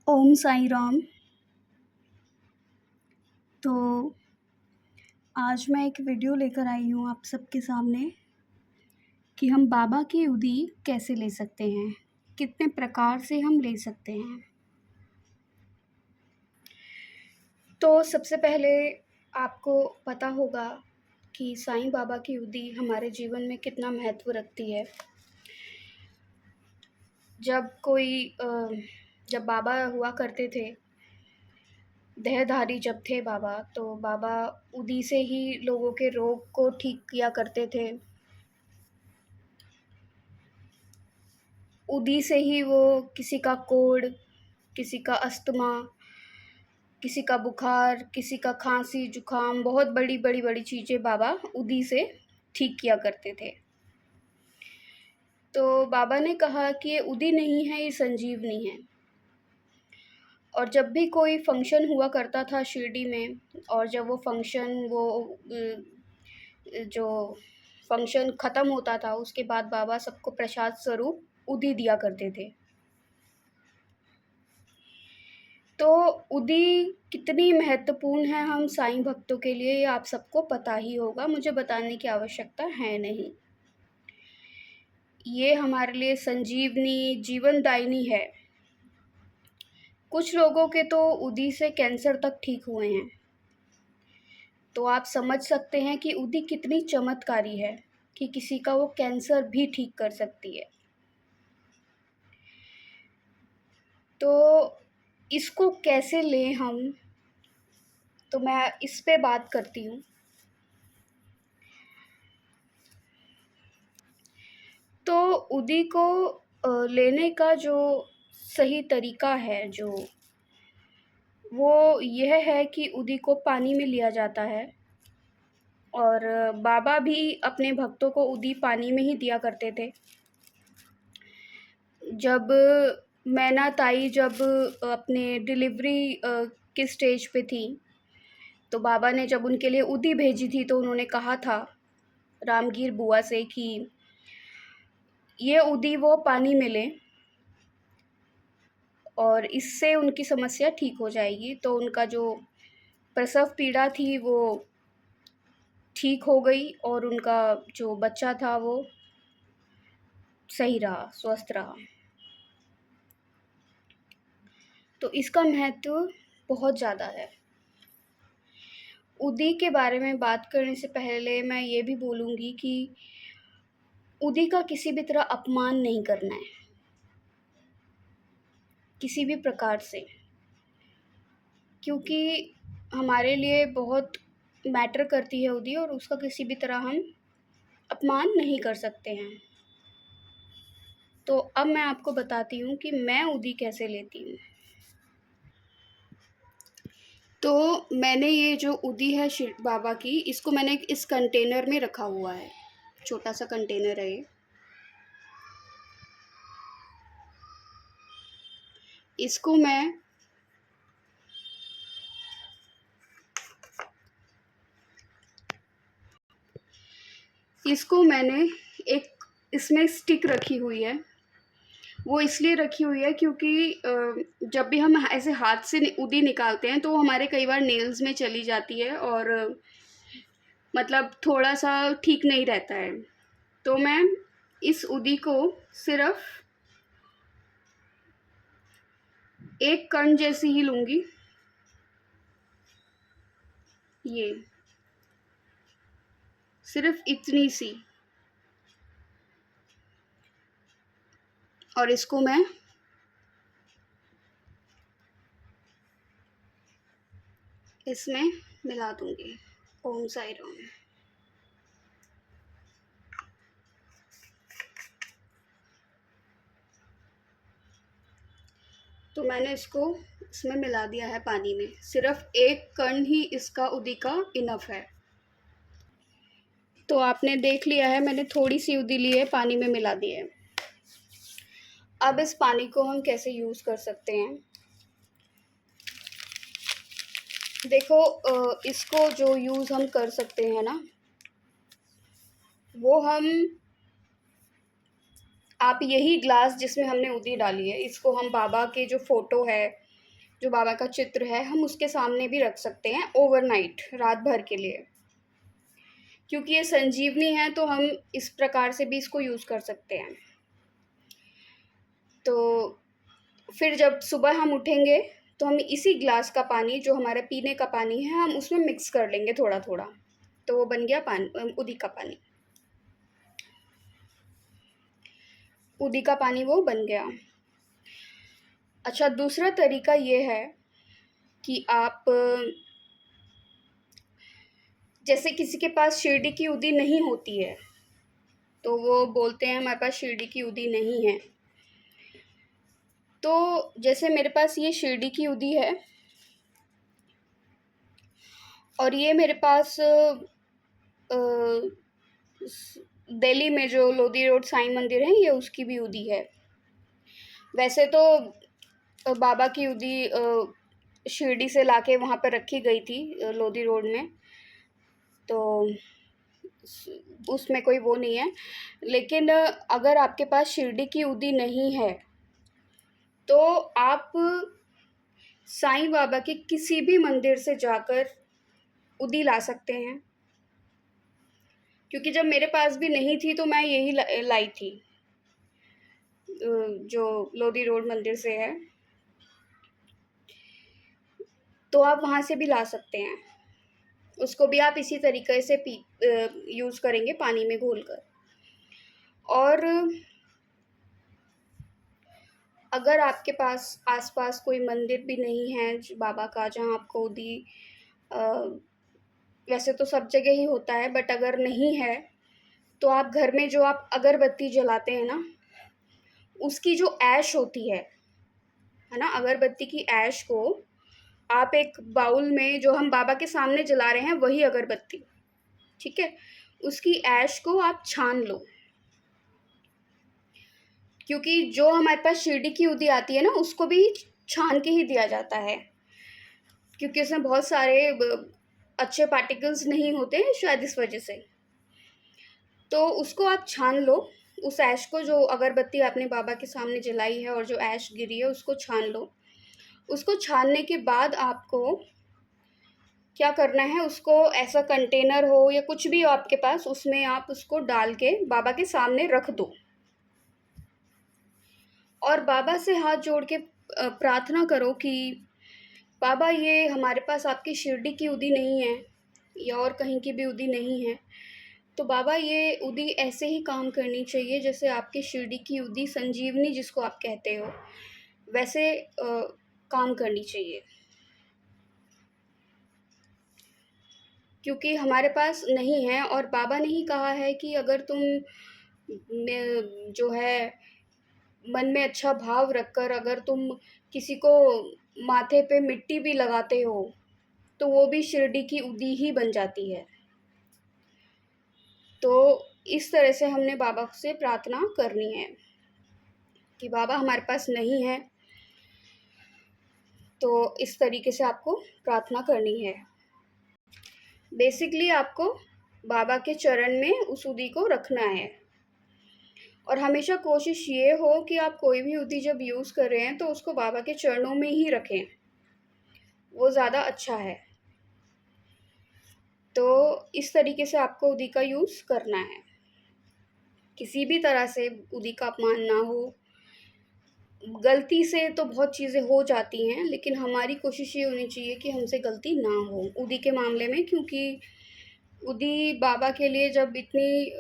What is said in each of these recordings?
ओम साई राम। तो आज मैं एक वीडियो लेकर आई हूँ आप सबके सामने कि हम बाबा की उदी कैसे ले सकते हैं, कितने प्रकार से हम ले सकते हैं। तो सबसे पहले आपको पता होगा कि साईं बाबा की उदी हमारे जीवन में कितना महत्व रखती है। जब बाबा हुआ करते थे, देहधारी जब थे बाबा, तो बाबा उदी से ही लोगों के रोग को ठीक किया करते थे। उदी से ही वो किसी का कोढ़, किसी का अस्थमा, किसी का बुखार, किसी का खांसी जुकाम, बहुत बड़ी चीज़ें बाबा उदी से ठीक किया करते थे। तो बाबा ने कहा कि ये उदी नहीं है, ये संजीवनी है। और जब भी कोई फंक्शन हुआ करता था शिरडी में, और जब जो फंक्शन ख़त्म होता था, उसके बाद बाबा सबको प्रसाद स्वरूप उदी दिया करते थे। तो उदी कितनी महत्वपूर्ण है हम साईं भक्तों के लिए, ये आप सबको पता ही होगा, मुझे बताने की आवश्यकता है नहीं। ये हमारे लिए संजीवनी, जीवनदायिनी है। कुछ लोगों के तो उदी से कैंसर तक ठीक हुए हैं। तो आप समझ सकते हैं कि उदी कितनी चमत्कारी है कि किसी का वो कैंसर भी ठीक कर सकती है। तो इसको कैसे लें हम, तो मैं इस पे बात करती हूँ। तो उदी को लेने का जो सही तरीका है, वो यह है कि उदी को पानी में लिया जाता है। और बाबा भी अपने भक्तों को उदी पानी में ही दिया करते थे। जब मैना ताई जब अपने डिलीवरी के स्टेज पे थी, तो बाबा ने जब उनके लिए उदी भेजी थी, तो उन्होंने कहा था रामगीर बुआ से कि ये उदी वो पानी में लें और इससे उनकी समस्या ठीक हो जाएगी। तो उनका जो प्रसव पीड़ा थी वो ठीक हो गई और उनका जो बच्चा था वो सही रहा, स्वस्थ रहा। तो इसका महत्व बहुत ज़्यादा है। उदी के बारे में बात करने से पहले मैं ये भी बोलूँगी कि उदी का किसी भी तरह अपमान नहीं करना है, किसी भी प्रकार से, क्योंकि हमारे लिए बहुत मैटर करती है उदी, और उसका किसी भी तरह हम अपमान नहीं कर सकते हैं। तो अब मैं आपको बताती हूँ कि मैं उदी कैसे लेती हूँ। तो मैंने ये जो उदी है शिव बाबा की, इसको मैंने इस कंटेनर में रखा हुआ है, छोटा सा कंटेनर है ये। इसको मैंने एक इसमें स्टिक रखी हुई है। वो इसलिए रखी हुई है क्योंकि जब भी हम ऐसे हाथ से उदी निकालते हैं तो हमारे कई बार नेल्स में चली जाती है और मतलब थोड़ा सा ठीक नहीं रहता है। तो मैं इस उदी को सिर्फ एक कण जैसी ही लूँगी, ये सिर्फ इतनी सी, और इसको मैं इसमें मिला दूँगी। ओम साई राम। तो मैंने इसको इसमें मिला दिया है पानी में, सिर्फ एक कण ही इसका उदी का इनफ है। तो आपने देख लिया है, मैंने थोड़ी सी उदी ली है, पानी में मिला दी है। अब इस पानी को हम कैसे यूज़ कर सकते हैं, देखो इसको जो यूज़ हम कर सकते हैं ना, वो आप यही ग्लास जिसमें हमने उदी डाली है, इसको हम बाबा के जो फ़ोटो है जो बाबा का चित्र है, हम उसके सामने भी रख सकते हैं ओवरनाइट, रात भर के लिए। क्योंकि ये संजीवनी है तो हम इस प्रकार से भी इसको यूज़ कर सकते हैं। तो फिर जब सुबह हम उठेंगे तो हम इसी ग्लास का पानी, जो हमारा पीने का पानी है, हम उसमें मिक्स कर लेंगे थोड़ा थोड़ा। तो वो बन गया पानी, उदी का पानी। उदी का पानी वो बन गया। अच्छा, दूसरा तरीका ये है कि आप, जैसे किसी के पास शिरडी की उदी नहीं होती है, तो वो बोलते हैं हमारे पास शिरडी की उदी नहीं है। तो जैसे मेरे पास ये शिरडी की उदी है, और ये मेरे पास दिल्ली में जो लोधी रोड साईं मंदिर है, ये उसकी भी उदी है। वैसे तो बाबा की उदी शिरडी से लाके वहाँ पर रखी गई थी, लोधी रोड में, तो उसमें कोई वो नहीं है। लेकिन अगर आपके पास शिरडी की उदी नहीं है तो आप साईं बाबा के किसी भी मंदिर से जाकर उदी ला सकते हैं। क्योंकि जब मेरे पास भी नहीं थी तो मैं यही लाई थी, जो लोधी रोड मंदिर से है, तो आप वहाँ से भी ला सकते हैं। उसको भी आप इसी तरीके से यूज़ करेंगे, पानी में घोलकर। और अगर आपके पास आसपास कोई मंदिर भी नहीं है बाबा का, जहाँ आपको उदी, वैसे तो सब जगह ही होता है, बट अगर नहीं है तो आप घर में जो आप अगरबत्ती जलाते हैं ना, उसकी जो ऐश होती है ना, अगरबत्ती की ऐश को आप एक बाउल में, जो हम बाबा के सामने जला रहे हैं वही अगरबत्ती, ठीक है, उसकी ऐश को आप छान लो। क्योंकि जो हमारे पास शिरडी की उदी आती है ना, उसको भी छान के ही दिया जाता है, क्योंकि उसमें बहुत सारे अच्छे पार्टिकल्स नहीं होते हैं शायद, इस वजह से। तो उसको आप छान लो, उस ऐश को, जो अगरबत्ती आपने बाबा के सामने जलाई है और जो ऐश गिरी है, उसको छान लो। उसको छानने के बाद आपको क्या करना है, उसको ऐसा कंटेनर हो या कुछ भी हो आपके पास, उसमें आप उसको डाल के बाबा के सामने रख दो, और बाबा से हाथ जोड़ के प्रार्थना करो कि बाबा, ये हमारे पास आपकी शिरडी की उदी नहीं है या और कहीं की भी उदी नहीं है, तो बाबा ये उदी ऐसे ही काम करनी चाहिए जैसे आपकी शिरडी की उदी, संजीवनी जिसको आप कहते हो, वैसे काम करनी चाहिए। क्योंकि हमारे पास नहीं है, और बाबा ने ही कहा है कि अगर तुम जो है मन में अच्छा भाव रखकर अगर तुम किसी को माथे पे मिट्टी भी लगाते हो, तो वो भी शिरडी की उदी ही बन जाती है। तो इस तरह से हमने बाबा से प्रार्थना करनी है कि बाबा हमारे पास नहीं है, तो इस तरीके से आपको प्रार्थना करनी है। बेसिकली आपको बाबा के चरण में उस उदी को रखना है, और हमेशा कोशिश ये हो कि आप कोई भी उदी जब यूज़ कर रहे हैं तो उसको बाबा के चरणों में ही रखें, वो ज़्यादा अच्छा है। तो इस तरीके से आपको उदी का यूज़ करना है, किसी भी तरह से उदी का अपमान ना हो। गलती से तो बहुत चीज़ें हो जाती हैं, लेकिन हमारी कोशिश ये होनी चाहिए कि हमसे गलती ना हो उदी के मामले में, क्योंकि उदी बाबा के लिए जब इतनी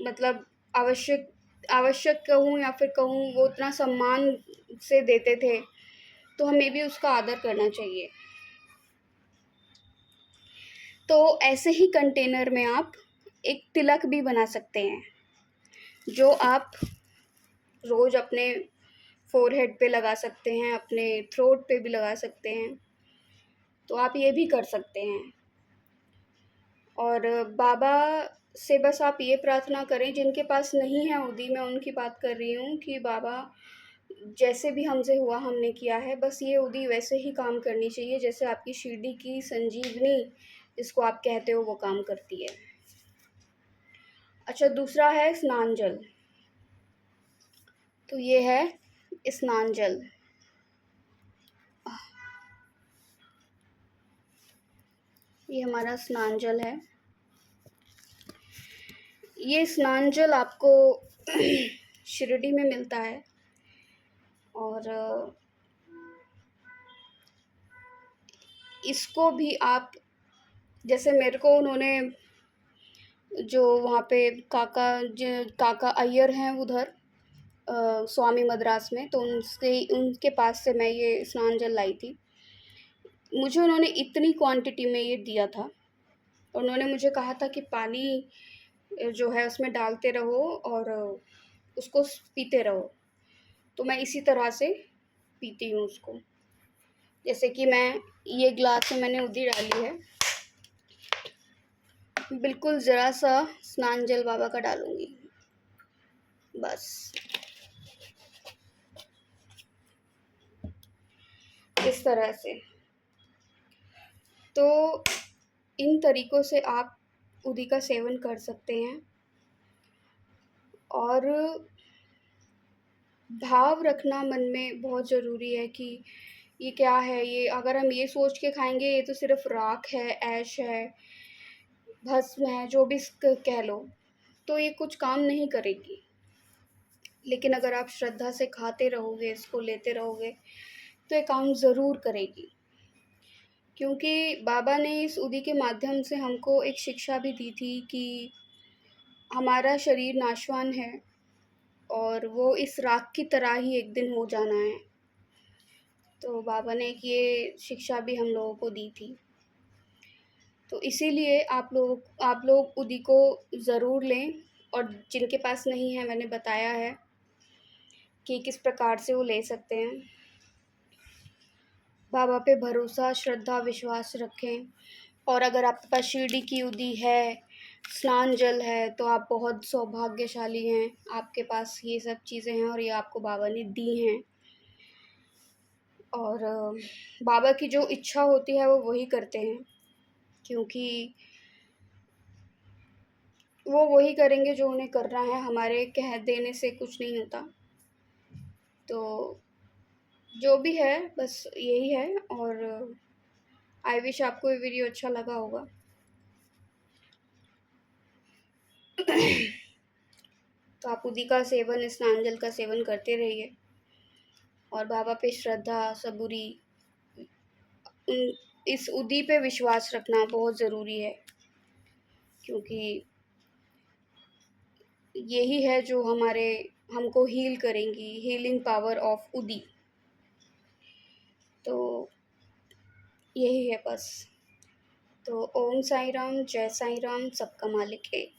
मतलब आवश्यक आवश्यक कहूँ या फिर कहूँ, वो इतना सम्मान से देते थे, तो हमें भी उसका आदर करना चाहिए। तो ऐसे ही कंटेनर में आप एक तिलक भी बना सकते हैं, जो आप रोज़ अपने फोरहेड पे लगा सकते हैं, अपने थ्रोट पे भी लगा सकते हैं, तो आप ये भी कर सकते हैं। और बाबा से बस आप ये प्रार्थना करें, जिनके पास नहीं है उदी, मैं उनकी बात कर रही हूँ, कि बाबा जैसे भी हमसे हुआ हमने किया है, बस ये उदी वैसे ही काम करनी चाहिए जैसे आपकी शिरडी की संजीवनी जिसको आप कहते हो वो काम करती है। अच्छा, दूसरा है स्नान जल। तो ये है स्नान जल। ये हमारा स्नान जल है। ये स्नान जल आपको शिरडी में मिलता है और इसको भी आप, जैसे मेरे को उन्होंने जो वहाँ पे काका अय्यर हैं उधर स्वामी मद्रास में, तो उनके पास से मैं ये स्नान जल लाई थी। मुझे उन्होंने इतनी क्वांटिटी में ये दिया था। उन्होंने मुझे कहा था कि पानी जो है उसमें डालते रहो और उसको पीते रहो। तो मैं इसी तरह से पीती हूँ उसको। जैसे कि मैं ये ग्लास में मैंने उदी डाली है, बिल्कुल ज़रा सा स्नान जल बाबा का डालूँगी, बस इस तरह से। तो इन तरीक़ों से आप उदी का सेवन कर सकते हैं। और भाव रखना मन में बहुत ज़रूरी है कि ये क्या है, ये अगर हम ये सोच के खाएंगे ये तो सिर्फ राख है, ऐश है, भस्म है, जो भी कह लो, तो ये कुछ काम नहीं करेगी। लेकिन अगर आप श्रद्धा से खाते रहोगे, इसको लेते रहोगे, तो ये काम ज़रूर करेगी। क्योंकि बाबा ने इस उदी के माध्यम से हमको एक शिक्षा भी दी थी कि हमारा शरीर नाशवान है और वो इस राख की तरह ही एक दिन हो जाना है। तो बाबा ने एक ये शिक्षा भी हम लोगों को दी थी। तो इसीलिए आप लोग उदी को ज़रूर लें, और जिनके पास नहीं है मैंने बताया है कि किस प्रकार से वो ले सकते हैं। बाबा पे भरोसा, श्रद्धा, विश्वास रखें। और अगर आपके पास शिरडी की उदी है, स्नान जल है, तो आप बहुत सौभाग्यशाली हैं। आपके पास ये सब चीज़ें हैं और ये आपको बाबा ने दी हैं। और बाबा की जो इच्छा होती है वो वही करते हैं, क्योंकि वो वही करेंगे जो उन्हें करना है। हमारे कह देने से कुछ नहीं होता। तो जो भी है बस यही है। और आई विश आपको ये वीडियो अच्छा लगा होगा। तो आप उदी का सेवन, स्नान जल का सेवन करते रहिए और बाबा पे श्रद्धा, सबूरी, इस उदी पे विश्वास रखना बहुत ज़रूरी है, क्योंकि यही है जो हमको हील करेंगी, हीलिंग पावर ऑफ उदी। तो यही है बस। तो ओम साई राम, जय साई राम, सबका मालिक एक।